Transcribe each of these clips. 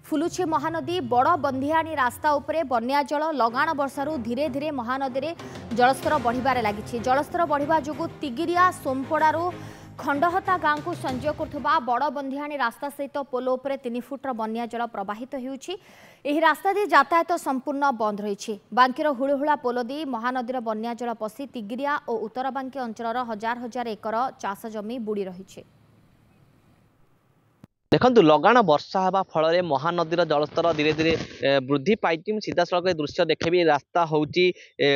फुलुछे महानदी बड़ बंधियाणी रास्ता उपरे बन्या जल लगाण वर्षारू धीरे धीरे महानदी में जलस्तर बढ़िबार लागिछि। जलस्तर बढ़िबा जोगु तिगिरिया सोमपड़ारू खंडहता गाँव को संजोग करथुबा बड़ बंधियाणी रास्ता सहित पोलो उपरे 3 फुटर बन्या जल प्रवाहित होउछि। एही रास्ता दे यातायात संपूर्ण बंद रहिछि। बांकीर हुलहुला पोलो दे महानदीर बन्या जल पसी तिगिरिया और उत्तर बांकी अंचलर हजार हजार एकर चाष जमी बुड़ी रहिछि। देखु लगाण वर्षा हवा फल महानदीर जलस्तर धीरे धीरे वृद्धि पाई। सीधा सड़क दृश्य देखेबी रास्ता हूँ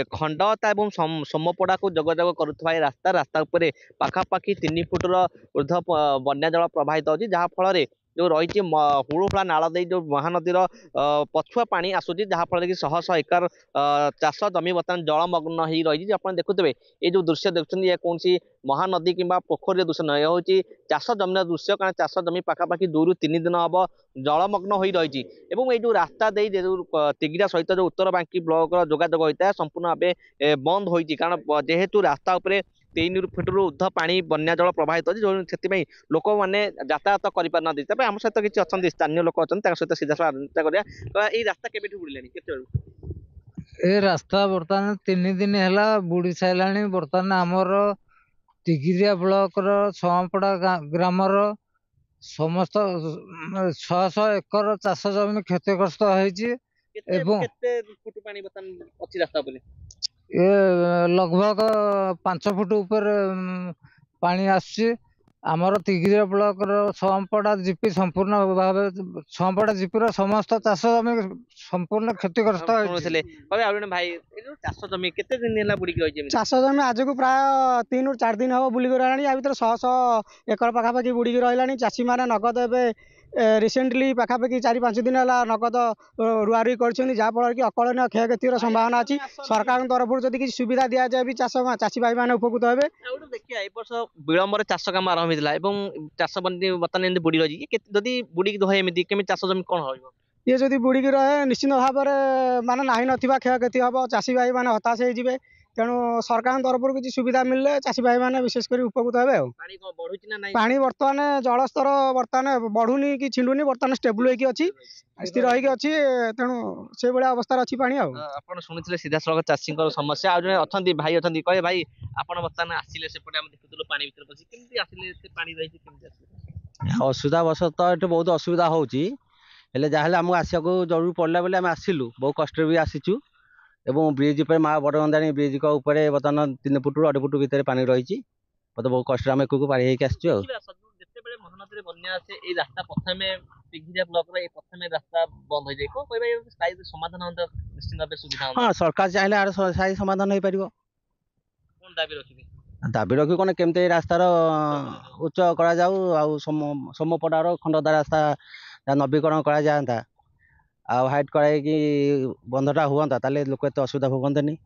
खंडता और सोमपड़ा को जोगाजोग करुवा रास्ता रास्ता उपरे पाखापाखि 3 फुटर ऊर्ध बन्या जल प्रवाहित होती जहाँफल जो रही हुलहुला नाल दे जो महानदीर पछुआ पानी आसूची जहाँफल कि शह शह एकर चाष जमी बर्तमान जलमग्न हो रही। आप देखुए ये जो दृश्य देखते ये कौन महानदी कि पोखरी दृश्य न हूँ चाष जमीन दृश्य कारण चाष जमी पाखापाखि 2 ରୁ 3 दिन हम जलमग्न हो रही। ये जो रास्ता दे तिगिरा सहित जो उत्तर बांकी ब्लॉक जोगाजोग होता है संपूर्ण भाव बंद होती कारण जेहेतु रास्ता उपरे 3 फुट ऊर्ध पानी बन्या जल प्रवाहित होती से लोक मैंने यातायात कर आम सहित किसी अच्छा स्थानीय लोक अच्छा सहित सीधा साधा करा रास्ता के बुड़े ए रास्ता बर्तमान 3 दिन है बुड़ी सारे। बर्तमान आमर तिगिरिया ब्लॉक सोमपड़ा ग्रामर समस्त 600 एकर चाष जमी क्षतिग्रस्त होती। लगभग 5 फुट ऊपर पानी आसुची। आमर तिगिरिया ब्लॉक सोमपड़ा जीपी संपूर्ण भाव सोमपड़ा जीपी समस्त चाष जमी संपूर्ण क्षतिग्रस्त भाई चाष जमी केते दिन है बुड़ी चाष जमी आज को प्राय 3 ରୁ 4 दिन हम बुलिक रहा। या भर 100 एकर पाखापाखि बुड़िक रहा। चाषी मैंने नगद ए रिसेंटली पाखापाखि 4-5 दिन है नगद रुआ रुई कर जहाँफल कि अकलनीय क्षयक्षतिर संभावना अच्छी। सरकार तरफ जब किसी सुविधा दि जाए भी चाषी भाई मैंने उपकृत हे। देखिए वर्ष विलंबर चाष काम आरंभ होता चाष बर्तमान बुड़ी रही जदि बुड़ी रहे एमती केमी चाष जमी कौन हो ये जदि बुड़िक रहे निश्चित भाव में माने ना नथिबा क्षयक्षति हम चाषी भाई मैंने हताश हो। तेणु सरकार तरफ किसी सुविधा मिलले चाषी भाई मैंने विशेषकर उपकृत हे। पानी बर्तमान जलस्तर बर्तमान बढ़ुनी कि छिंडुनी बर्तमान स्टेबल होगी स्थिर होगी। तेणु से भाया अवस्था अच्छी पानी आपन सुनिथिले सीधा सड़क चाषी समस्या आ जने भाई अच्छा कहे भाई आपन बर्तमान आसिले सेपटे हम देखुतलो पानी भीतर पसी केमती आसिले से पानी रही केमती आसिले असुविधा बस तो ये बहुत असुविधा होची हेले जाहले हमको आसिया को जरूर पड़ला बेले हम आसिलु बहुत कष्ट भी आसीचु एवं ब्रिज पर माँ बड़ बंधाणी ब्रिज को ऊपर बर्तमान 3 फुट 2 फुट भितर पानी रही मतलब बहुत कष्ट आम एक पारि होकर महानदी बन्या आसे रास्ता प्रथम तिगिरिया ब्लॉक प्रथम रास्ता बंद हो जाए कौन कह समाधान निश्चित भाव सुविधा हाँ सरकार चाहिए आर स्थायी समाधान हो पार कौन दाबी रखिए दाबी रखी कौन केमती रास्तार उच्च करा जाऊ सोमपड़ार खंडदा रास्ता नवीकरण करा जाता हाइट कराई बंधटा हुआ लोक एत असुविधा भोगते नहीं।